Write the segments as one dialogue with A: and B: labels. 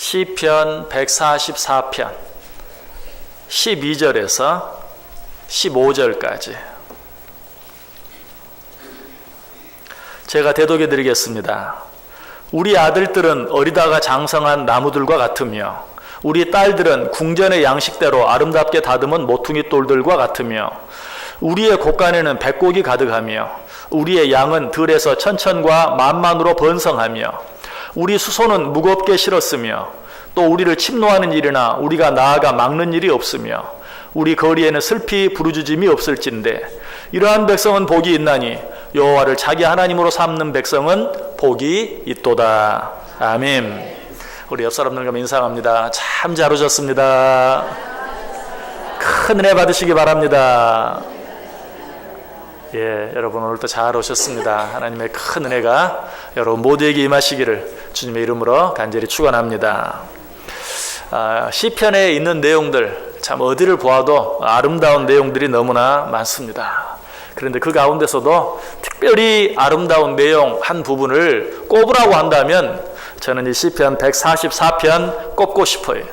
A: 시편 144편 12절에서 15절까지 제가 대독해 드리겠습니다. 우리 아들들은 어리다가 장성한 나무들과 같으며 우리 딸들은 궁전의 양식대로 아름답게 다듬은 모퉁이 돌들과 같으며 우리의 곳간에는 백곡이 가득하며 우리의 양은 들에서 천천과 만만으로 번성하며 우리 수소는 무겁게 실었으며 또 우리를 침노하는 일이나 우리가 나아가 막는 일이 없으며 우리 거리에는 슬피 부르짖음이 없을진데 이러한 백성은 복이 있나니 여호와를 자기 하나님으로 삼는 백성은 복이 있도다. 아멘. 우리 옆 사람들과 인사합니다. 참 잘 오셨습니다. 큰 은혜 받으시기 바랍니다. 예, 여러분 오늘도 잘 오셨습니다. 하나님의 큰 은혜가 여러분 모두에게 임하시기를 주님의 이름으로 간절히 축원합니다. 시편에 있는 내용들 참 어디를 보아도 아름다운 내용들이 너무나 많습니다. 그런데 그 가운데서도 특별히 아름다운 내용 한 부분을 꼽으라고 한다면 저는 이 시편 144편 꼽고 싶어요.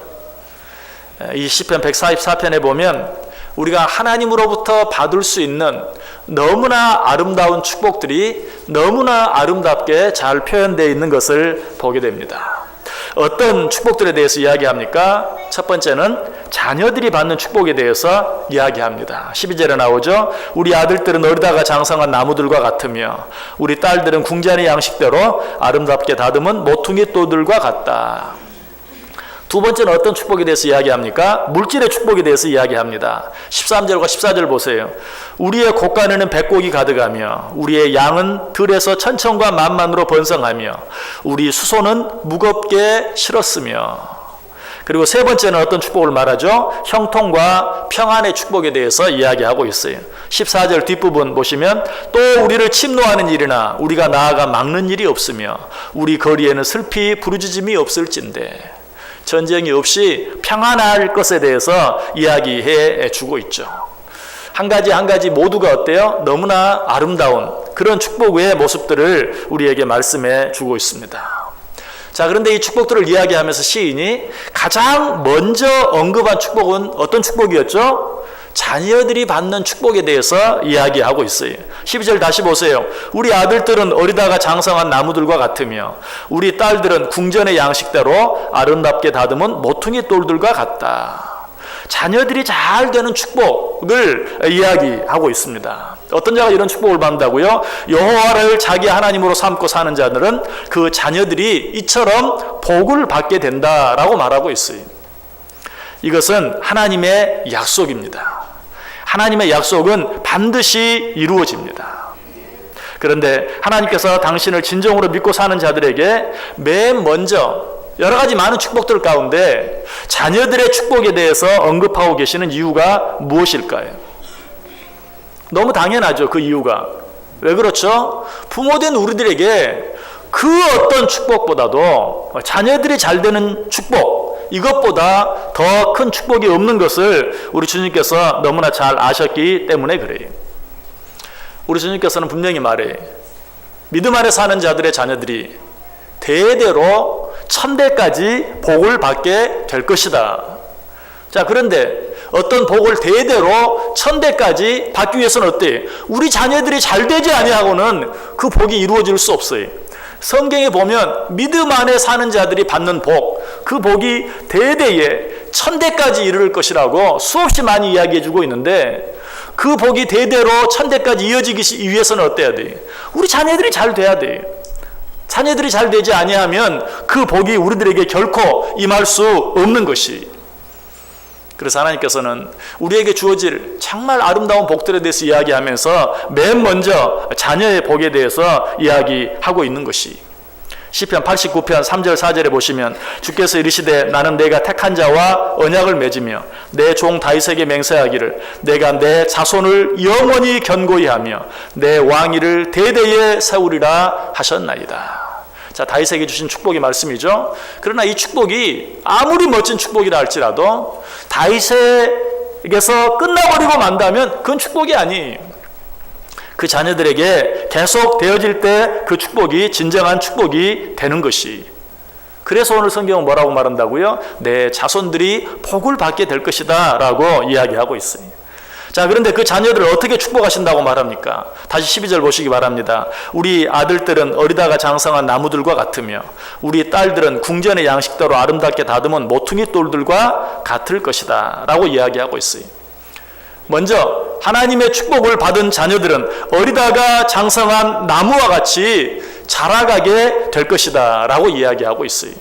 A: 이 시편 144편에 보면 우리가 하나님으로부터 받을 수 있는 너무나 아름다운 축복들이 너무나 아름답게 잘 표현되어 있는 것을 보게 됩니다. 어떤 축복들에 대해서 이야기합니까? 첫 번째는 자녀들이 받는 축복에 대해서 이야기합니다. 12절에 나오죠. 우리 아들들은 어리다가 장성한 나무들과 같으며 우리 딸들은 궁전의 양식대로 아름답게 다듬은 모퉁이 돌들과 같다. 두 번째는 어떤 축복에 대해서 이야기합니까? 물질의 축복에 대해서 이야기합니다. 13절과 14절 보세요. 우리의 곳간에는 백곡이 가득하며 우리의 양은 들에서 천천과 만만으로 번성하며 우리 수소는 무겁게 실었으며. 그리고 세 번째는 어떤 축복을 말하죠? 형통과 평안의 축복에 대해서 이야기하고 있어요. 14절 뒷부분 보시면 또 우리를 침노하는 일이나 우리가 나아가 막는 일이 없으며 우리 거리에는 슬피 부르짖음이 없을진데. 전쟁이 없이 평안할 것에 대해서 이야기해 주고 있죠. 한 가지 모두가 어때요? 너무나 아름다운 그런 축복의 모습들을 우리에게 말씀해 주고 있습니다. 자, 그런데 이 축복들을 이야기하면서 시인이 가장 먼저 언급한 축복은 어떤 축복이었죠? 자녀들이 받는 축복에 대해서 이야기하고 있어요. 12절 다시 보세요. 우리 아들들은 어리다가 장성한 나무들과 같으며 우리 딸들은 궁전의 양식대로 아름답게 다듬은 모퉁이 돌들과 같다. 자녀들이 잘 되는 축복을 이야기하고 있습니다. 어떤 자가 이런 축복을 받는다고요? 여호와를 자기 하나님으로 삼고 사는 자들은 그 자녀들이 이처럼 복을 받게 된다라고 말하고 있어요. 이것은 하나님의 약속입니다. 하나님의 약속은 반드시 이루어집니다. 그런데 하나님께서 당신을 진정으로 믿고 사는 자들에게 맨 먼저 여러 가지 많은 축복들 가운데 자녀들의 축복에 대해서 언급하고 계시는 이유가 무엇일까요? 너무 당연하죠. 그 이유가. 왜 그렇죠? 부모된 우리들에게 그 어떤 축복보다도 자녀들이 잘 되는 축복, 이것보다 더 큰 축복이 없는 것을 우리 주님께서 너무나 잘 아셨기 때문에 그래요. 우리 주님께서는 분명히 말해요. 믿음 안에 사는 자들의 자녀들이 대대로 천대까지 복을 받게 될 것이다. 자, 그런데 어떤 복을 대대로 천대까지 받기 위해서는 어때요? 우리 자녀들이 잘 되지 아니하고는 그 복이 이루어질 수 없어요. 성경에 보면 믿음 안에 사는 자들이 받는 복, 그 복이 대대에 천대까지 이를 것이라고 수없이 많이 이야기해주고 있는데 그 복이 대대로 천대까지 이어지기 위해서는 어때야 돼요? 우리 자녀들이 잘 돼야 돼요. 자녀들이 잘 되지 아니하면 그 복이 우리들에게 결코 임할 수 없는 것이. 그래서 하나님께서는 우리에게 주어질 정말 아름다운 복들에 대해서 이야기하면서 맨 먼저 자녀의 복에 대해서 이야기하고 있는 것이 시편 89편 3절 4절에 보시면 주께서 이르시되 나는 내가 택한 자와 언약을 맺으며 내 종 다윗에게 맹세하기를 내가 내 자손을 영원히 견고히 하며 내 왕위를 대대에 세우리라 하셨나이다. 자, 다윗에게 주신 축복의 말씀이죠. 그러나 이 축복이 아무리 멋진 축복이라 할지라도 다윗에게서 끝나버리고 만다면 그건 축복이 아니에요. 그 자녀들에게 계속 되어질 때 그 축복이 진정한 축복이 되는 것이 그래서 오늘 성경은 뭐라고 말한다고요? 내 자손들이 복을 받게 될 것이다 라고 이야기하고 있어요. 자, 그런데 그 자녀들을 어떻게 축복하신다고 말합니까? 다시 12절 보시기 바랍니다. 우리 아들들은 어리다가 장성한 나무들과 같으며 우리 딸들은 궁전의 양식대로 아름답게 다듬은 모퉁이 돌들과 같을 것이다 라고 이야기하고 있어요. 먼저 하나님의 축복을 받은 자녀들은 어리다가 장성한 나무와 같이 자라가게 될 것이다 라고 이야기하고 있어요.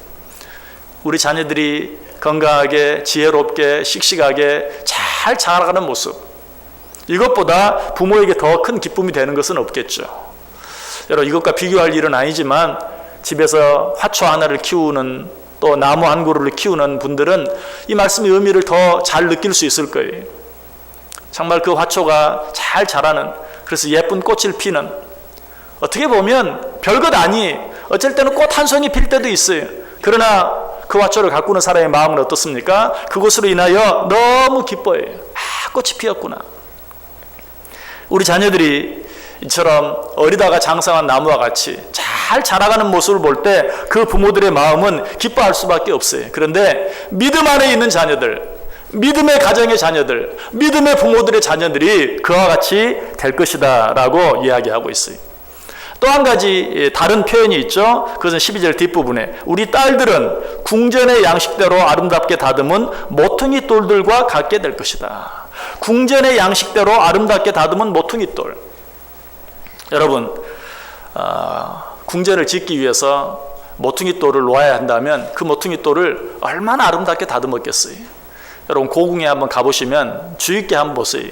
A: 우리 자녀들이 건강하게 지혜롭게 씩씩하게 잘 자라가는 모습, 이것보다 부모에게 더 큰 기쁨이 되는 것은 없겠죠. 여러분, 이것과 비교할 일은 아니지만 집에서 화초 하나를 키우는, 또 나무 한 그루를 키우는 분들은 이 말씀의 의미를 더 잘 느낄 수 있을 거예요. 정말 그 화초가 잘 자라는, 그래서 예쁜 꽃을 피는, 어떻게 보면 별것 아니, 어쩔 때는 꽃 한 송이 필 때도 있어요. 그러나 그 화초를 가꾸는 사람의 마음은 어떻습니까? 그것으로 인하여 너무 기뻐해요. 아, 꽃이 피었구나. 우리 자녀들이 이처럼 어리다가 장성한 나무와 같이 잘 자라가는 모습을 볼 때 그 부모들의 마음은 기뻐할 수밖에 없어요. 그런데 믿음 안에 있는 자녀들, 믿음의 가정의 자녀들, 믿음의 부모들의 자녀들이 그와 같이 될 것이다 라고 이야기하고 있어요. 또 한 가지 다른 표현이 있죠. 그것은 12절 뒷부분에 우리 딸들은 궁전의 양식대로 아름답게 다듬은 모퉁이 돌들과 같게 될 것이다. 궁전의 양식대로 아름답게 다듬은 모퉁이 돌. 여러분, 궁전을 짓기 위해서 모퉁이 돌을 놓아야 한다면 그 모퉁이 돌을 얼마나 아름답게 다듬었겠어요. 여러분, 고궁에 한번 가보시면 주의 있게 한번 보세요.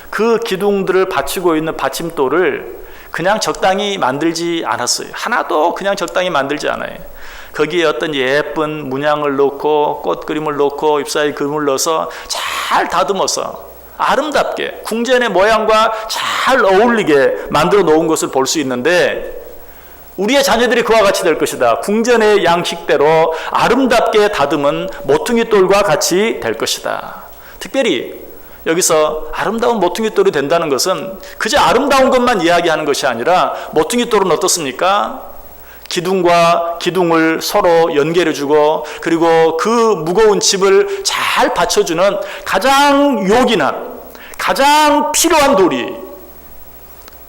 A: 그 기둥들을 받치고 있는 받침돌을 그냥 적당히 만들지 않았어요. 하나도 그냥 적당히 만들지 않아요. 거기에 어떤 예쁜 문양을 넣고 꽃 그림을 넣고 잎사귀 그림을 넣어서 잘 다듬어서 아름답게 궁전의 모양과 잘 어울리게 만들어 놓은 것을 볼 수 있는데, 우리의 자녀들이 그와 같이 될 것이다. 궁전의 양식대로 아름답게 다듬은 모퉁이 돌과 같이 될 것이다. 특별히 여기서 아름다운 모퉁이 돌이 된다는 것은 그저 아름다운 것만 이야기하는 것이 아니라, 모퉁이 돌은 어떻습니까? 기둥과 기둥을 서로 연결해주고, 그리고 그 무거운 집을 잘 받쳐주는 가장 요긴한, 가장 필요한 돌이,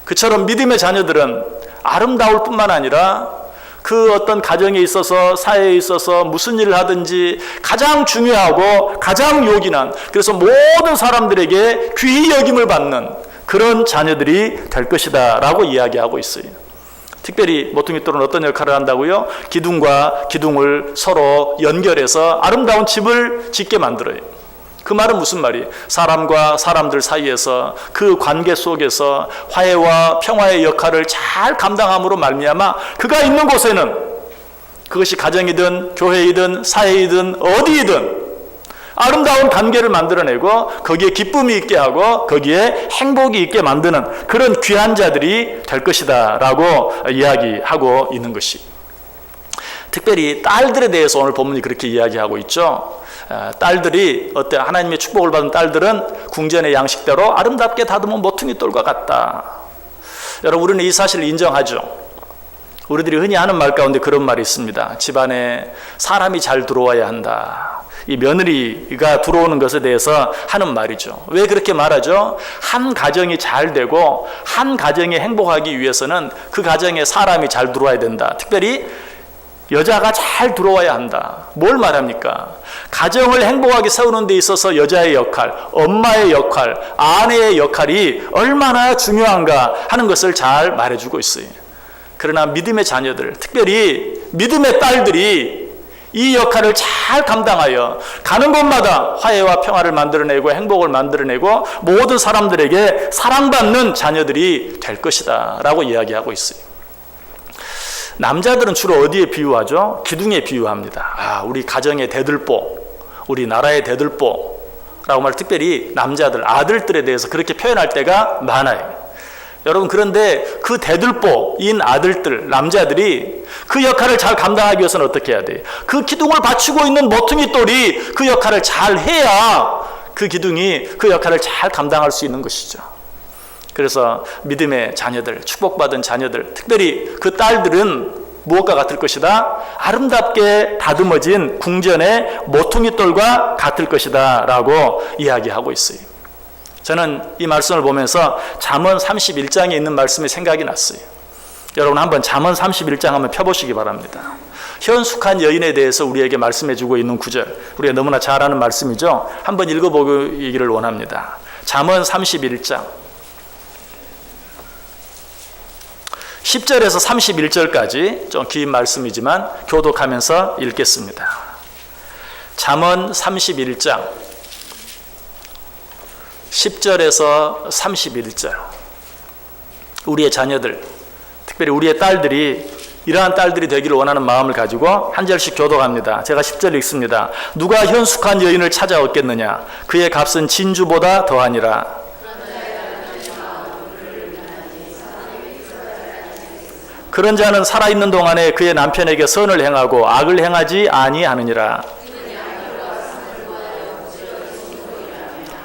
A: 그처럼 믿음의 자녀들은 아름다울 뿐만 아니라 그 어떤 가정에 있어서 사회에 있어서 무슨 일을 하든지 가장 중요하고 가장 요긴한, 그래서 모든 사람들에게 귀히 여김을 받는 그런 자녀들이 될 것이다 라고 이야기하고 있어요. 특별히 모퉁이 돌은 어떤 역할을 한다고요? 기둥과 기둥을 서로 연결해서 아름다운 집을 짓게 만들어요. 그 말은 무슨 말이에요? 사람과 사람들 사이에서 그 관계 속에서 화해와 평화의 역할을 잘 감당함으로 말미암아 그가 있는 곳에는, 그것이 가정이든 교회이든 사회이든 어디이든 아름다운 관계를 만들어내고 거기에 기쁨이 있게 하고 거기에 행복이 있게 만드는 그런 귀한 자들이 될 것이다 라고 이야기하고 있는 것이, 특별히 딸들에 대해서 오늘 본문이 그렇게 이야기하고 있죠. 딸들이 어때? 하나님의 축복을 받은 딸들은 궁전의 양식대로 아름답게 다듬은 모퉁이 돌과 같다. 여러분, 우리는 이 사실을 인정하죠. 우리들이 흔히 하는 말 가운데 그런 말이 있습니다. 집안에 사람이 잘 들어와야 한다. 이 며느리가 들어오는 것에 대해서 하는 말이죠. 왜 그렇게 말하죠? 한 가정이 잘 되고 한 가정이 행복하기 위해서는 그 가정에 사람이 잘 들어와야 된다. 특별히 여자가 잘 들어와야 한다. 뭘 말합니까? 가정을 행복하게 세우는 데 있어서 여자의 역할, 엄마의 역할, 아내의 역할이 얼마나 중요한가 하는 것을 잘 말해주고 있어요. 그러나 믿음의 자녀들, 특별히 믿음의 딸들이 이 역할을 잘 감당하여 가는 곳마다 화해와 평화를 만들어내고 행복을 만들어내고 모든 사람들에게 사랑받는 자녀들이 될 것이다 라고 이야기하고 있어요. 남자들은 주로 어디에 비유하죠? 기둥에 비유합니다. 우리 가정의 대들보, 우리 나라의 대들보라고 말, 특별히 남자들, 아들들에 대해서 그렇게 표현할 때가 많아요. 여러분, 그런데 그 대들보인 아들들, 남자들이 그 역할을 잘 감당하기 위해서는 어떻게 해야 돼요? 그 기둥을 받치고 있는 모퉁이 돌이 그 역할을 잘 해야 그 기둥이 그 역할을 잘 감당할 수 있는 것이죠. 그래서 믿음의 자녀들, 축복받은 자녀들, 특별히 그 딸들은 무엇과 같을 것이다? 아름답게 다듬어진 궁전의 모퉁이돌과 같을 것이다 라고 이야기하고 있어요. 저는 이 말씀을 보면서 잠언 31장에 있는 말씀이 생각이 났어요. 여러분 한번 잠언 31장 한번 펴보시기 바랍니다. 현숙한 여인에 대해서 우리에게 말씀해주고 있는 구절, 우리가 너무나 잘 아는 말씀이죠. 한번 읽어보기를 원합니다. 잠언 31장 10절에서 31절까지 좀 긴 말씀이지만 교독하면서 읽겠습니다. 잠언 31장 10절에서 31절. 우리의 자녀들, 특별히 우리의 딸들이 이러한 딸들이 되기를 원하는 마음을 가지고 한 절씩 교독합니다. 제가 10절 읽습니다. 누가 현숙한 여인을 찾아 얻겠느냐? 그의 값은 진주보다 더하니라. 그런 자는 살아있는 동안에 그의 남편에게 선을 행하고 악을 행하지 아니하느니라.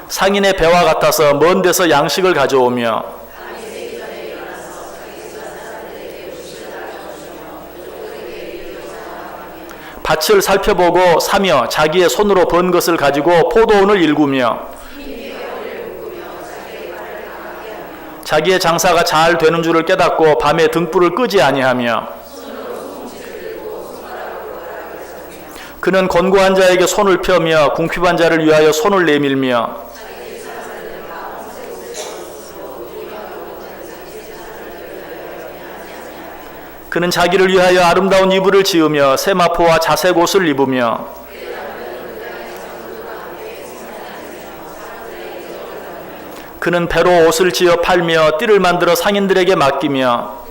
A: 상인의 배와 같아서 먼 데서 양식을 가져오며 밭을 살펴보고 사며 자기의 손으로 번 것을 가지고 포도원을 일구며 자기의 장사가 잘 되는 줄을 깨닫고 밤에 등불을 끄지 아니하며 그는 곤고한 자에게 손을 펴며 궁핍한 자를 위하여 손을 내밀며 그는 자기를 위하여 아름다운 이불을 지으며 세마포와 자색 옷을 입으며 그는 배로 옷을 지어 팔며 띠를 만들어 상인들에게 맡기며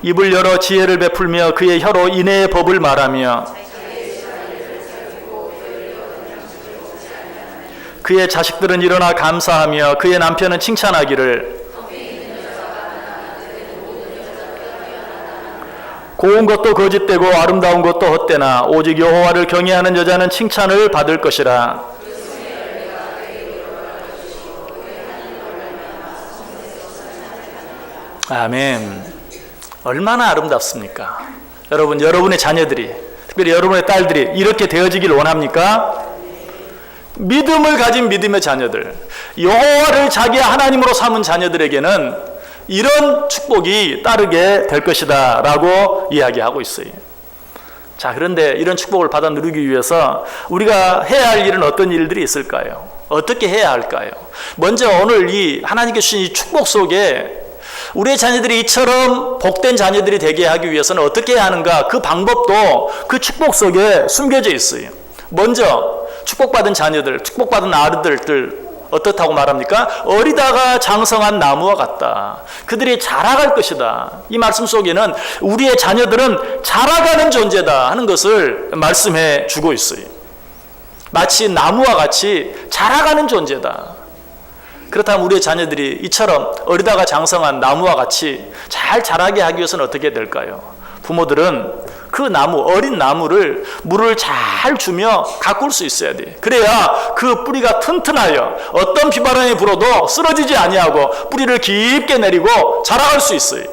A: 입을 열어 지혜를 베풀며 그의 혀로 인애의 법을 말하며 그의 자식들은 일어나 감사하며 그의 남편은 칭찬하기를 고운 것도 거짓되고 아름다운 것도 헛되나 오직 여호와를 경외하는 여자는 칭찬을 받을 것이라. 아멘. 얼마나 아름답습니까? 여러분, 여러분의 자녀들이, 특별히 여러분의 딸들이 이렇게 되어지길 원합니까? 믿음을 가진 믿음의 자녀들, 여호와를 자기의 하나님으로 삼은 자녀들에게는 이런 축복이 따르게 될 것이다 라고 이야기하고 있어요. 자, 그런데 이런 축복을 받아 누리기 위해서 우리가 해야 할 일은 어떤 일들이 있을까요? 어떻게 해야 할까요? 먼저 오늘 이 하나님께 주신 이 축복 속에 우리의 자녀들이 이처럼 복된 자녀들이 되게 하기 위해서는 어떻게 해야 하는가? 그 방법도 그 축복 속에 숨겨져 있어요. 먼저 축복받은 자녀들, 축복받은 아들들 어떻다고 말합니까? 어리다가 장성한 나무와 같다. 그들이 자라갈 것이다. 이 말씀 속에는 우리의 자녀들은 자라가는 존재다 하는 것을 말씀해 주고 있어요. 마치 나무와 같이 자라가는 존재다. 그렇다면 우리의 자녀들이 이처럼 어리다가 장성한 나무와 같이 잘 자라게 하기 위해서는 어떻게 될까요? 부모들은 그 나무, 어린 나무를 물을 잘 주며 가꿀 수 있어야 돼. 그래야 그 뿌리가 튼튼하여 어떤 비바람이 불어도 쓰러지지 아니하고 뿌리를 깊게 내리고 자라갈 수 있어요.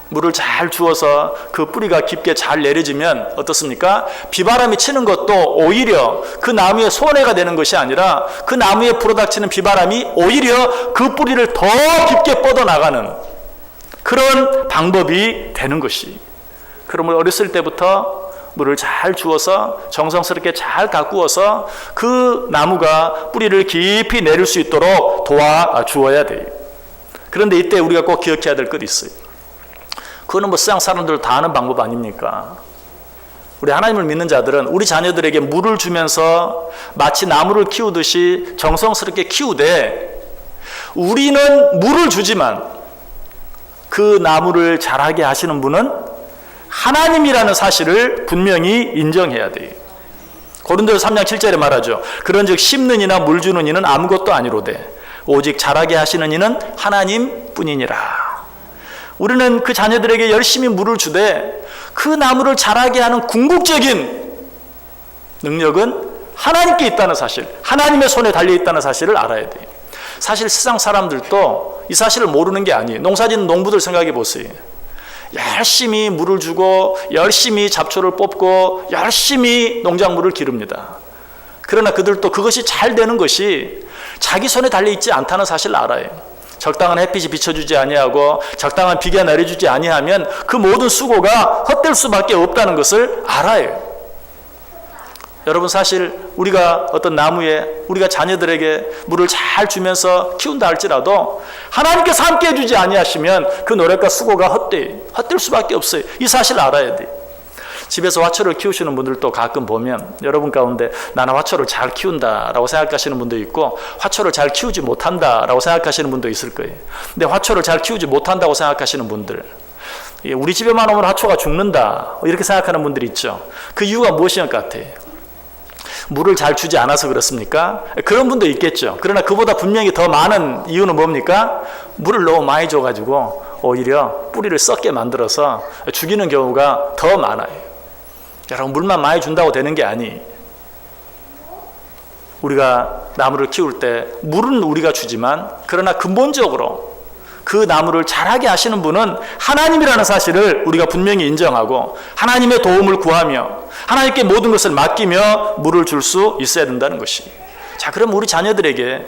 A: 물을 잘 주어서 그 뿌리가 깊게 잘 내려지면 어떻습니까? 비바람이 치는 것도 오히려 그 나무의 손해가 되는 것이 아니라 그 나무에 불어닥치는 비바람이 오히려 그 뿌리를 더 깊게 뻗어나가는 그런 방법이 되는 것이. 그러면 어렸을 때부터 물을 잘 주어서 정성스럽게 잘 가꾸어서 그 나무가 뿌리를 깊이 내릴 수 있도록 도와주어야 돼요. 그런데 이때 우리가 꼭 기억해야 될 것이 있어요. 그거는 뭐 세상 사람들 다 아는 방법 아닙니까? 우리 하나님을 믿는 자들은 우리 자녀들에게 물을 주면서 마치 나무를 키우듯이 정성스럽게 키우되 우리는 물을 주지만 그 나무를 자라게 하시는 분은 하나님이라는 사실을 분명히 인정해야 돼요. 고린도서 3장 7절에 말하죠. 그런즉 심는 이나 물 주는 이는 아무것도 아니로되 오직 자라게 하시는 이는 하나님뿐이니라. 우리는 그 자녀들에게 열심히 물을 주되 그 나무를 자라게 하는 궁극적인 능력은 하나님께 있다는 사실, 하나님의 손에 달려있다는 사실을 알아야 돼요. 사실 세상 사람들도 이 사실을 모르는 게 아니에요. 농사짓는 농부들 생각해 보세요. 열심히 물을 주고 열심히 잡초를 뽑고 열심히 농작물을 기릅니다. 그러나 그들도 그것이 잘 되는 것이 자기 손에 달려있지 않다는 사실을 알아요. 적당한 햇빛이 비춰주지 아니하고 적당한 비가 내려주지 아니하면 그 모든 수고가 헛될 수밖에 없다는 것을 알아요. 여러분, 사실 우리가 어떤 나무에 우리가 자녀들에게 물을 잘 주면서 키운다 할지라도 하나님께서 함께 해주지 아니하시면 그 노력과 수고가 헛될 수밖에 없어요. 이 사실을 알아야 돼요. 집에서 화초를 키우시는 분들도 가끔 보면 여러분 가운데 나는 화초를 잘 키운다라고 생각하시는 분도 있고 화초를 잘 키우지 못한다라고 생각하시는 분도 있을 거예요. 근데 화초를 잘 키우지 못한다고 생각하시는 분들, 우리 집에만 오면 화초가 죽는다 이렇게 생각하는 분들이 있죠. 그 이유가 무엇인 것 같아요? 물을 잘 주지 않아서 그렇습니까? 그런 분도 있겠죠. 그러나 그보다 분명히 더 많은 이유는 뭡니까? 물을 너무 많이 줘가지고 오히려 뿌리를 썩게 만들어서 죽이는 경우가 더 많아요. 여러분, 물만 많이 준다고 되는 게 아니에요. 우리가 나무를 키울 때 물은 우리가 주지만 그러나 근본적으로 그 나무를 자라게 하시는 분은 하나님이라는 사실을 우리가 분명히 인정하고 하나님의 도움을 구하며 하나님께 모든 것을 맡기며 물을 줄 수 있어야 된다는 것이. 자, 그럼 우리 자녀들에게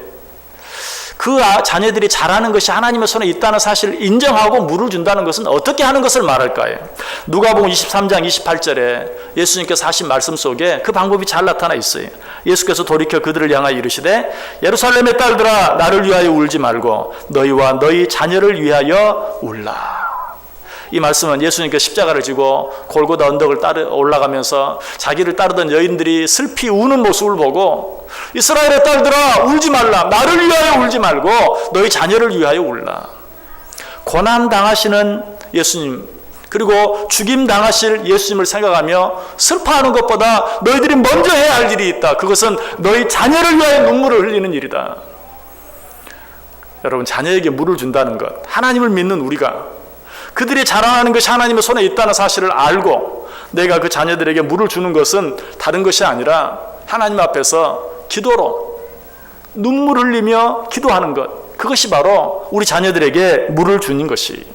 A: 그 자녀들이 자라는 것이 하나님의 손에 있다는 사실을 인정하고 물을 준다는 것은 어떻게 하는 것을 말할까요? 누가복음 23장 28절에 예수님께서 하신 말씀 속에 그 방법이 잘 나타나 있어요. 예수께서 돌이켜 그들을 향하여 이르시되 예루살렘의 딸들아 나를 위하여 울지 말고 너희와 너희 자녀를 위하여 울라. 이 말씀은 예수님께서 십자가를 지고 골고다 언덕을 올라가면서 자기를 따르던 여인들이 슬피 우는 모습을 보고 이스라엘의 딸들아 울지 말라, 나를 위하여 울지 말고 너희 자녀를 위하여 울라. 고난 당하시는 예수님, 그리고 죽임 당하실 예수님을 생각하며 슬퍼하는 것보다 너희들이 먼저 해야 할 일이 있다. 그것은 너희 자녀를 위하여 눈물을 흘리는 일이다. 여러분, 자녀에게 물을 준다는 것, 하나님을 믿는 우리가 그들이 자라나는 것이 하나님의 손에 있다는 사실을 알고 내가 그 자녀들에게 물을 주는 것은 다른 것이 아니라 하나님 앞에서 기도로 눈물 흘리며 기도하는 것, 그것이 바로 우리 자녀들에게 물을 주는 것이.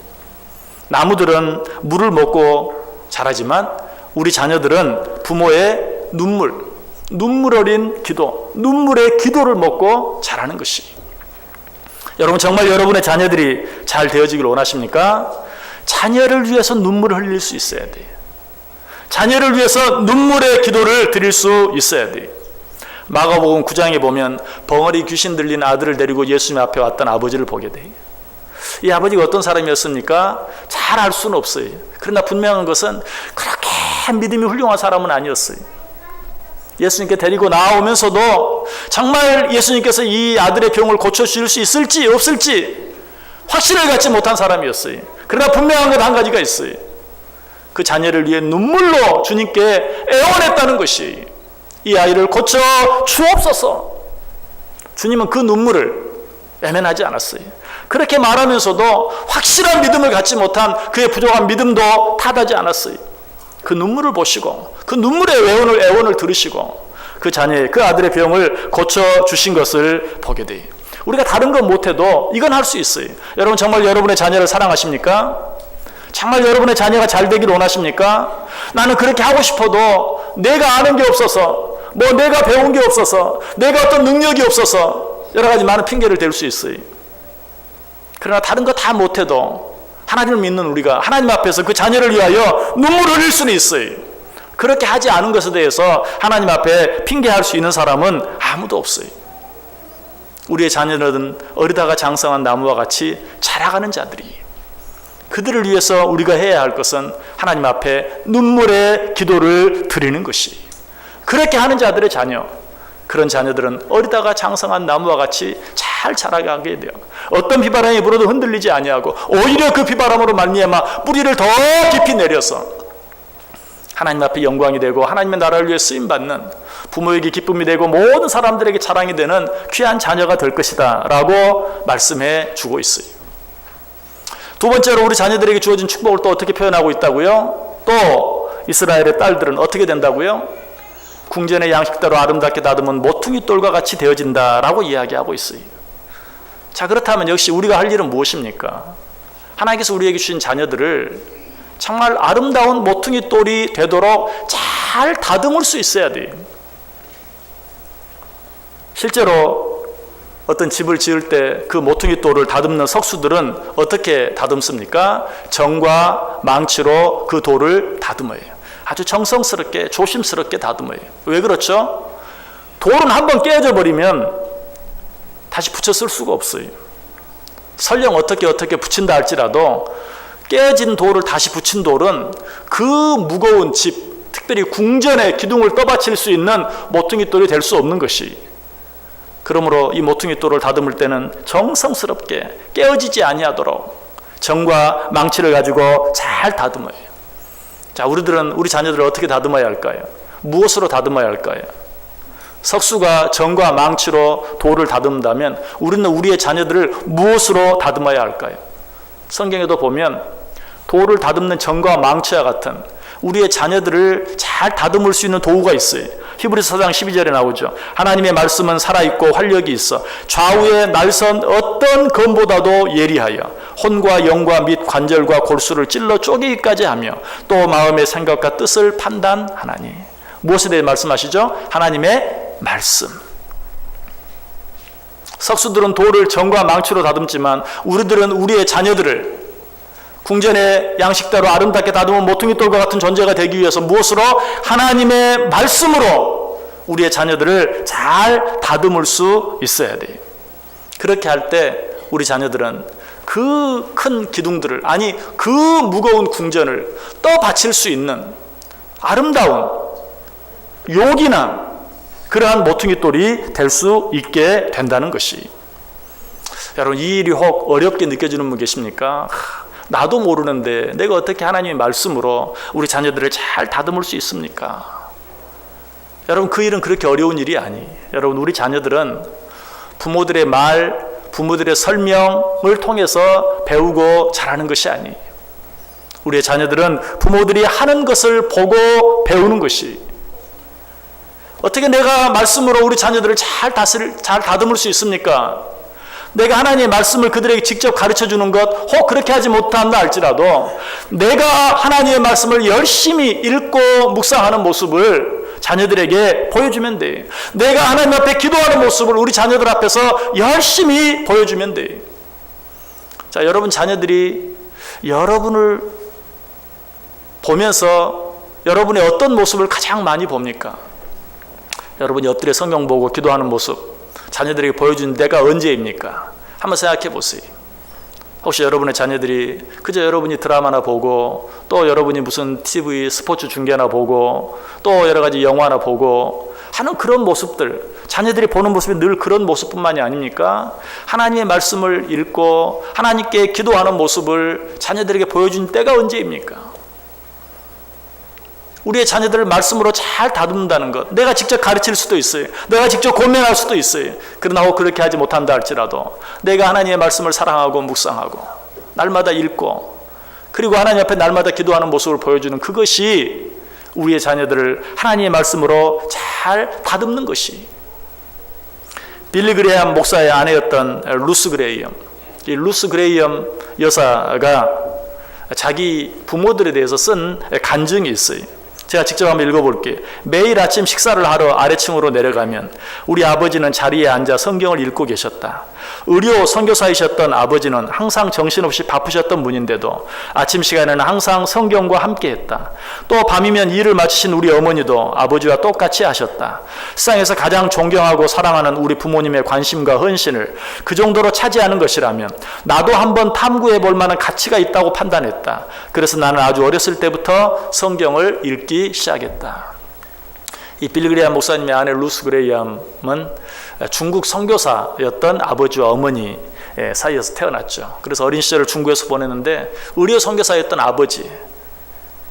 A: 나무들은 물을 먹고 자라지만 우리 자녀들은 부모의 눈물 어린 기도, 눈물의 기도를 먹고 자라는 것이. 여러분, 정말 여러분의 자녀들이 잘 되어지길 원하십니까? 자녀를 위해서 눈물을 흘릴 수 있어야 돼요. 자녀를 위해서 눈물의 기도를 드릴 수 있어야 돼요. 마가복음 9장에 보면 벙어리 귀신 들린 아들을 데리고 예수님 앞에 왔던 아버지를 보게 돼요. 이 아버지가 어떤 사람이었습니까? 잘 알 수는 없어요. 그러나 분명한 것은 그렇게 믿음이 훌륭한 사람은 아니었어요. 예수님께 데리고 나오면서도 정말 예수님께서 이 아들의 병을 고쳐주실 수 있을지 없을지 확신을 갖지 못한 사람이었어요. 그러나 분명한 것 한 가지가 있어요. 그 자녀를 위해 눈물로 주님께 애원했다는 것이. 이 아이를 고쳐 주옵소서. 주님은 그 눈물을 외면하지 않았어요. 그렇게 말하면서도 확실한 믿음을 갖지 못한 그의 부족한 믿음도 탓하지 않았어요. 그 눈물을 보시고 그 눈물의 애원을 들으시고 그 자녀의, 그 아들의 병을 고쳐 주신 것을 보게 돼요. 우리가 다른 건 못해도 이건 할 수 있어요. 여러분, 정말 여러분의 자녀를 사랑하십니까? 정말 여러분의 자녀가 잘 되기를 원하십니까? 나는 그렇게 하고 싶어도 내가 아는 게 없어서, 내가 배운 게 없어서, 내가 어떤 능력이 없어서 여러 가지 많은 핑계를 댈 수 있어요. 그러나 다른 거 다 못해도 하나님을 믿는 우리가 하나님 앞에서 그 자녀를 위하여 눈물을 흘릴 수는 있어요. 그렇게 하지 않은 것에 대해서 하나님 앞에 핑계할 수 있는 사람은 아무도 없어요. 우리의 자녀들은 어리다가 장성한 나무와 같이 자라가는 자들이에요. 그들을 위해서 우리가 해야 할 것은 하나님 앞에 눈물의 기도를 드리는 것이. 그렇게 하는 자들의 자녀, 그런 자녀들은 어리다가 장성한 나무와 같이 잘 자라가게 돼요. 어떤 비바람이 불어도 흔들리지 아니하고 오히려 그 비바람으로 말미암아 뿌리를 더 깊이 내려서 하나님 앞에 영광이 되고 하나님의 나라를 위해 쓰임받는, 부모에게 기쁨이 되고 모든 사람들에게 자랑이 되는 귀한 자녀가 될 것이다 라고 말씀해 주고 있어요. 두 번째로 우리 자녀들에게 주어진 축복을 또 어떻게 표현하고 있다고요? 또 이스라엘의 딸들은 어떻게 된다고요? 궁전의 양식대로 아름답게 다듬은 모퉁이 돌과 같이 되어진다라고 이야기하고 있어요. 자, 그렇다면 역시 우리가 할 일은 무엇입니까? 하나님께서 우리에게 주신 자녀들을 정말 아름다운 모퉁이 돌이 되도록 잘 다듬을 수 있어야 돼요. 실제로 어떤 집을 지을 때 그 모퉁이 돌을 다듬는 석수들은 어떻게 다듬습니까? 정과 망치로 그 돌을 다듬어요. 아주 정성스럽게 조심스럽게 다듬어요. 왜 그렇죠? 돌은 한번 깨져 버리면 다시 붙여 쓸 수가 없어요. 설령 어떻게 붙인다 할지라도 깨진 돌을 다시 붙인 돌은 그 무거운 집, 특별히 궁전의 기둥을 떠받칠 수 있는 모퉁이 돌이 될 수 없는 것이, 그러므로 이 모퉁이 돌을 다듬을 때는 정성스럽게 깨어지지 아니하도록 정과 망치를 가지고 잘 다듬어요. 자, 우리 자녀들을 어떻게 다듬어야 할까요? 무엇으로 다듬어야 할까요? 석수가 정과 망치로 돌을 다듬는다면 우리는 우리의 자녀들을 무엇으로 다듬어야 할까요? 성경에도 보면 돌을 다듬는 정과 망치와 같은 우리의 자녀들을 잘 다듬을 수 있는 도구가 있어요. 히브리서 4장 12절에 나오죠. 하나님의 말씀은 살아있고 활력이 있어 좌우에 날선 어떤 검보다도 예리하여 혼과 영과 및 관절과 골수를 찔러 쪼개기까지 하며 또 마음의 생각과 뜻을 판단하나니. 무엇에 대해 말씀하시죠? 하나님의 말씀. 석수들은 돌을 정과 망치로 다듬지만 우리들은 우리의 자녀들을 궁전의 양식대로 아름답게 다듬은 모퉁이 돌과 같은 존재가 되기 위해서 무엇으로? 하나님의 말씀으로 우리의 자녀들을 잘 다듬을 수 있어야 돼요. 그렇게 할 때 우리 자녀들은 그 큰 기둥들을, 아니 그 무거운 궁전을 떠받칠 수 있는 아름다운 요긴한 그러한 모퉁이 돌이 될 수 있게 된다는 것이. 여러분, 이 일이 혹 어렵게 느껴지는 분 계십니까? 나도 모르는데 내가 어떻게 하나님의 말씀으로 우리 자녀들을 잘 다듬을 수 있습니까? 여러분, 그 일은 그렇게 어려운 일이 아니에요. 여러분, 우리 자녀들은 부모들의 말, 부모들의 설명을 통해서 배우고 자라는 것이 아니에요. 우리의 자녀들은 부모들이 하는 것을 보고 배우는 것이. 어떻게 내가 말씀으로 우리 자녀들을 잘 다듬을 수 있습니까? 내가 하나님의 말씀을 그들에게 직접 가르쳐주는 것, 혹 그렇게 하지 못한다 할지라도 내가 하나님의 말씀을 열심히 읽고 묵상하는 모습을 자녀들에게 보여주면 돼. 내가 하나님 앞에 기도하는 모습을 우리 자녀들 앞에서 열심히 보여주면 돼. 자, 여러분 자녀들이 여러분을 보면서 여러분의 어떤 모습을 가장 많이 봅니까? 여러분이 엎드려 성경 보고 기도하는 모습 자녀들에게 보여준 때가 언제입니까? 한번 생각해 보세요. 혹시 여러분의 자녀들이 그저 여러분이 드라마나 보고 또 여러분이 무슨 TV 스포츠 중계나 보고 또 여러 가지 영화나 보고 하는 그런 모습들, 자녀들이 보는 모습이 늘 그런 모습뿐만이 아닙니까? 하나님의 말씀을 읽고 하나님께 기도하는 모습을 자녀들에게 보여준 때가 언제입니까? 우리의 자녀들을 말씀으로 잘 다듬는다는 것, 내가 직접 가르칠 수도 있어요. 내가 직접 권면할 수도 있어요. 그러나 혹 그렇게 하지 못한다 할지라도 내가 하나님의 말씀을 사랑하고 묵상하고 날마다 읽고 그리고 하나님 앞에 날마다 기도하는 모습을 보여주는 그것이 우리의 자녀들을 하나님의 말씀으로 잘 다듬는 것이. 빌리 그레이엄 목사의 아내였던 루스 그레이엄, 이 루스 그레이엄 여사가 자기 부모들에 대해서 쓴 간증이 있어요. 제가 직접 한번 읽어볼게요. 매일 아침 식사를 하러 아래층으로 내려가면 우리 아버지는 자리에 앉아 성경을 읽고 계셨다. 의료 선교사이셨던 아버지는 항상 정신없이 바쁘셨던 분인데도 아침 시간에는 항상 성경과 함께했다. 또 밤이면 일을 마치신 우리 어머니도 아버지와 똑같이 하셨다. 세상에서 가장 존경하고 사랑하는 우리 부모님의 관심과 헌신을 그 정도로 차지하는 것이라면 나도 한번 탐구해 볼 만한 가치가 있다고 판단했다. 그래서 나는 아주 어렸을 때부터 성경을 읽기 시작했다. 이 빌리 그레이엄 목사님의 아내 루스 그레이엄은 중국 선교사였던 아버지와 어머니 사이에서 태어났죠. 그래서 어린 시절을 중국에서 보냈는데 의료 선교사였던 아버지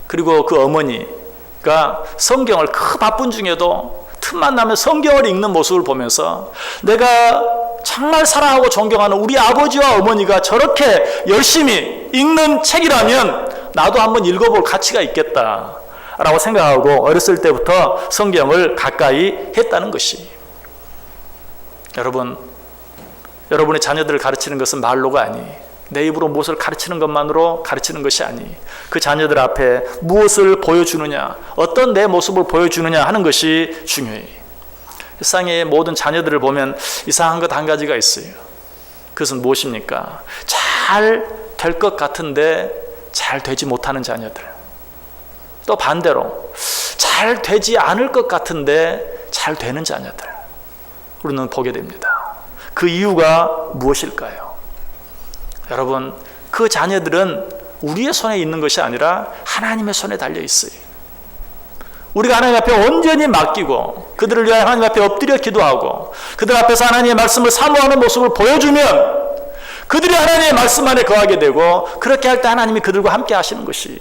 A: 그리고 그 어머니가 성경을 그 바쁜 중에도 틈만 나면 성경을 읽는 모습을 보면서 내가 정말 사랑하고 존경하는 우리 아버지와 어머니가 저렇게 열심히 읽는 책이라면 나도 한번 읽어볼 가치가 있겠다 라고 생각하고 어렸을 때부터 성경을 가까이 했다는 것이. 여러분 여러분의 자녀들을 가르치는 것은 말로가 아니, 내 입으로 무엇을 가르치는 것만으로 가르치는 것이 아니, 그 자녀들 앞에 무엇을 보여주느냐, 어떤 내 모습을 보여주느냐 하는 것이 중요해. 세상의 모든 자녀들을 보면 이상한 것 한 가지가 있어요. 그것은 무엇입니까? 잘 될 것 같은데 잘 되지 못하는 자녀들. 또 반대로 잘 되지 않을 것 같은데 잘 되는 자녀들, 우리는 보게 됩니다. 그 이유가 무엇일까요? 여러분, 그 자녀들은 우리의 손에 있는 것이 아니라 하나님의 손에 달려 있어요. 우리가 하나님 앞에 온전히 맡기고 그들을 위하여 하나님 앞에 엎드려 기도하고 그들 앞에서 하나님의 말씀을 사모하는 모습을 보여주면 그들이 하나님의 말씀 안에 거하게 되고, 그렇게 할 때 하나님이 그들과 함께 하시는 것이.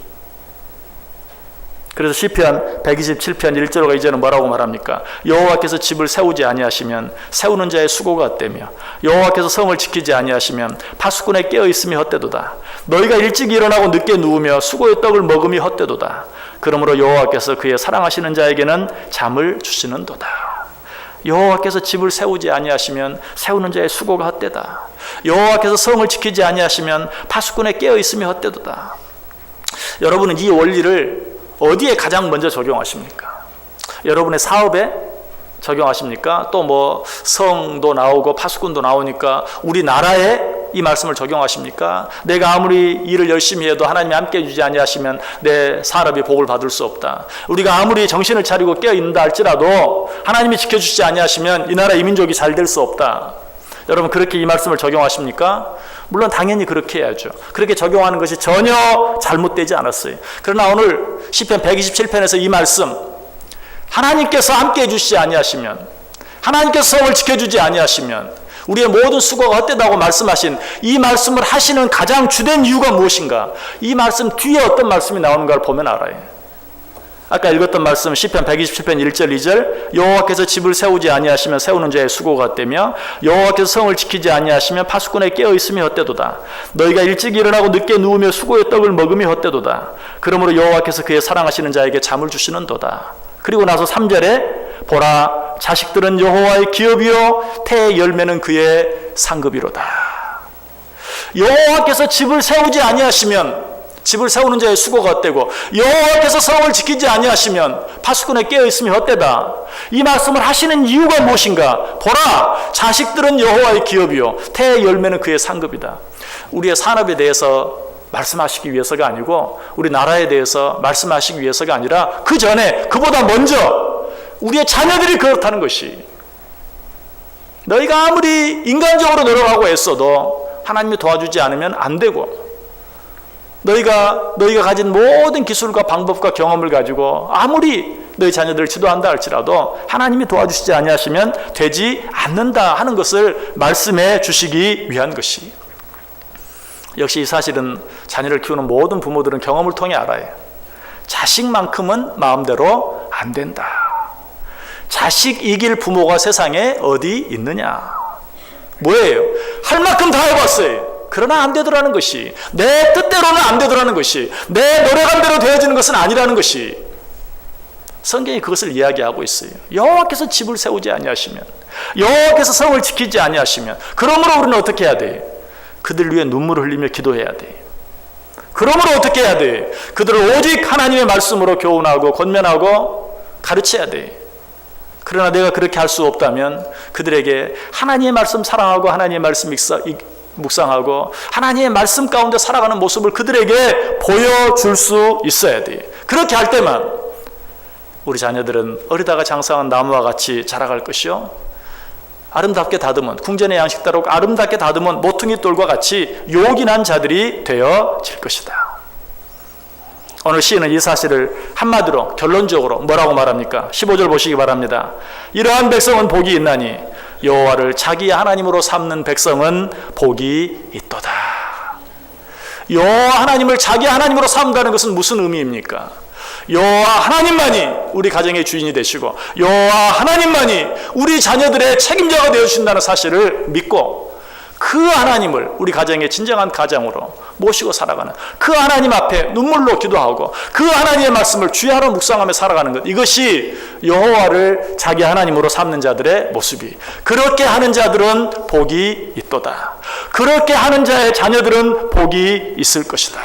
A: 그래서 시편 127편 1절과 2절은 뭐라고 말합니까? 여호와께서 집을 세우지 아니하시면 세우는 자의 수고가 헛되며 여호와께서 성을 지키지 아니하시면 파수꾼의 깨어 있음이 헛되도다. 너희가 일찍 일어나고 늦게 누우며 수고의 떡을 먹음이 헛되도다. 그러므로 여호와께서 그의 사랑하시는 자에게는 잠을 주시는도다. 여호와께서 집을 세우지 아니하시면 세우는 자의 수고가 헛되다. 여호와께서 성을 지키지 아니하시면 파수꾼의 깨어 있음이 헛되도다. 여러분은 이 원리를 어디에 가장 먼저 적용하십니까? 여러분의 사업에 적용하십니까? 또 뭐 성도 나오고 파수꾼도 나오니까 우리나라에 이 말씀을 적용하십니까? 내가 아무리 일을 열심히 해도 하나님이 함께 해주지 아니하시면 내 산업이 복을 받을 수 없다. 우리가 아무리 정신을 차리고 깨어있는다 할지라도 하나님이 지켜주지 아니하시면 이 나라 이 민족이 잘 될 수 없다. 여러분, 그렇게 이 말씀을 적용하십니까? 물론 당연히 그렇게 해야죠. 그렇게 적용하는 것이 전혀 잘못되지 않았어요. 그러나 오늘 시편 127편에서 이 말씀, 하나님께서 함께 해주시지 아니하시면, 하나님께서 성을 지켜주지 아니하시면 우리의 모든 수고가 헛되다고 말씀하신 이 말씀을 하시는 가장 주된 이유가 무엇인가? 이 말씀 뒤에 어떤 말씀이 나오는가를 보면 알아요. 아까 읽었던 말씀 시편 127편 1절 2절, 여호와께서 집을 세우지 아니하시면 세우는 자의 수고가 헛되며 여호와께서 성을 지키지 아니하시면 파수꾼의 깨어 있음이 헛되도다. 너희가 일찍 일어나고 늦게 누우며 수고의 떡을 먹음이 헛되도다. 그러므로 여호와께서 그의 사랑하시는 자에게 잠을 주시는도다. 그리고 나서 3절에 보라, 자식들은 여호와의 기업이요 태의 열매는 그의 상급이로다. 여호와께서 집을 세우지 아니하시면 집을 세우는 자의 수고가 헛되고 여호와께서 성을 지키지 아니하시면 파수꾼의 깨어있음이 헛되다. 이 말씀을 하시는 이유가 무엇인가? 보라, 자식들은 여호와의 기업이요 태의 열매는 그의 상급이다. 우리의 산업에 대해서 말씀하시기 위해서가 아니고 우리 나라에 대해서 말씀하시기 위해서가 아니라 그 전에, 그보다 먼저 우리의 자녀들이 그렇다는 것이, 너희가 아무리 인간적으로 노력하고 애써도 하나님이 도와주지 않으면 안 되고, 너희가 가진 모든 기술과 방법과 경험을 가지고 아무리 너희 자녀들을 지도한다 할지라도 하나님이 도와주시지 아니하시면 되지 않는다 하는 것을 말씀해 주시기 위한 것이. 역시 이 사실은 자녀를 키우는 모든 부모들은 경험을 통해 알아요. 자식만큼은 마음대로 안 된다. 자식 이길 부모가 세상에 어디 있느냐. 뭐예요? 할 만큼 다 해봤어요. 그러나 안 되더라는 것이, 내 뜻대로는 안 되더라는 것이, 내 노력한 대로 되어지는 것은 아니라는 것이, 성경이 그것을 이야기하고 있어요. 여호와께서 집을 세우지 아니하시면, 여호와께서 성을 지키지 아니하시면, 그러므로 우리는 어떻게 해야 돼? 그들 위해 눈물을 흘리며 기도해야 돼. 그러므로 어떻게 해야 돼? 그들을 오직 하나님의 말씀으로 교훈하고 권면하고 가르쳐야 돼. 그러나 내가 그렇게 할 수 없다면 그들에게 하나님의 말씀 사랑하고 하나님의 말씀 묵상하고 하나님의 말씀 가운데 살아가는 모습을 그들에게 보여줄 수 있어야 돼. 그렇게 할 때만 우리 자녀들은 어리다가 장성한 나무와 같이 자라갈 것이요, 아름답게 다듬은, 궁전의 양식대로 아름답게 다듬은 모퉁이 돌과 같이 요긴한 자들이 되어질 것이다. 오늘 시인은 이 사실을 한마디로 결론적으로 뭐라고 말합니까? 15절 보시기 바랍니다. 이러한 백성은 복이 있나니 여호와를 자기 하나님으로 삼는 백성은 복이 있도다. 여호와 하나님을 자기 하나님으로 삼는다는 것은 무슨 의미입니까? 여호와 하나님만이 우리 가정의 주인이 되시고 여호와 하나님만이 우리 자녀들의 책임자가 되어주신다는 사실을 믿고 그 그 하나님을 우리 가정의 진정한 가장으로 모시고 살아가는, 그 하나님 앞에 눈물로 기도하고 그 하나님의 말씀을 주야로 묵상하며 살아가는 것, 이것이 여호와를 자기 하나님으로 삼는 자들의 모습이, 그렇게 하는 자들은 복이 있도다. 그렇게 하는 자의 자녀들은 복이 있을 것이다.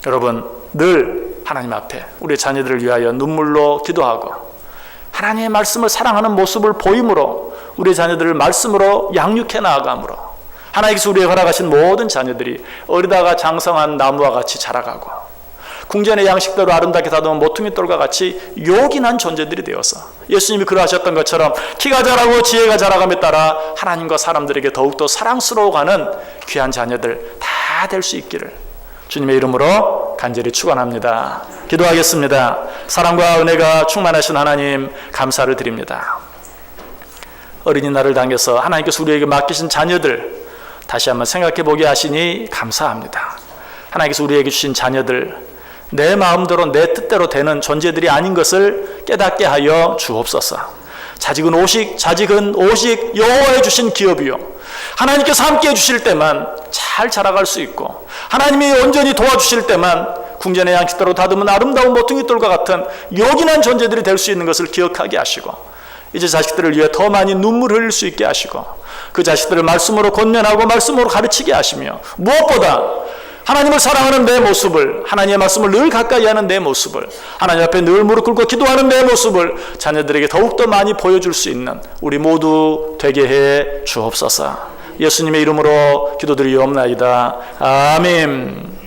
A: 여러분, 늘 하나님 앞에 우리 자녀들을 위하여 눈물로 기도하고 하나님의 말씀을 사랑하는 모습을 보임으로 우리 자녀들을 말씀으로 양육해 나아감으로 하나님께서 우리에게 허락하신 모든 자녀들이 어리다가 장성한 나무와 같이 자라가고 궁전의 양식대로 아름답게 다듬은 모퉁이돌과 같이 요긴한 존재들이 되어서 예수님이 그러하셨던 것처럼 키가 자라고 지혜가 자라감에 따라 하나님과 사람들에게 더욱더 사랑스러워가는 귀한 자녀들 다 될 수 있기를 주님의 이름으로 간절히 축원합니다. 기도하겠습니다. 사랑과 은혜가 충만하신 하나님, 감사를 드립니다. 어린이날을 당겨서 하나님께서 우리에게 맡기신 자녀들 다시 한번 생각해 보게 하시니 감사합니다. 하나님께서 우리에게 주신 자녀들 내 마음대로 내 뜻대로 되는 존재들이 아닌 것을 깨닫게 하여 주옵소서. 자식은 오직 여호와의 주신 기업이요, 하나님께서 함께 해주실 때만 잘 자라갈 수 있고 하나님이 온전히 도와주실 때만 궁전의 양식대로 다듬은 아름다운 모퉁이돌과 같은 요긴한 존재들이 될 수 있는 것을 기억하게 하시고 이제 자식들을 위해 더 많이 눈물 흘릴 수 있게 하시고 그 자식들을 말씀으로 권면하고 말씀으로 가르치게 하시며 무엇보다 하나님을 사랑하는 내 모습을, 하나님의 말씀을 늘 가까이 하는 내 모습을, 하나님 앞에 늘 무릎 꿇고 기도하는 내 모습을 자녀들에게 더욱더 많이 보여줄 수 있는 우리 모두 되게 해 주옵소서. 예수님의 이름으로 기도드리옵나이다. 아멘.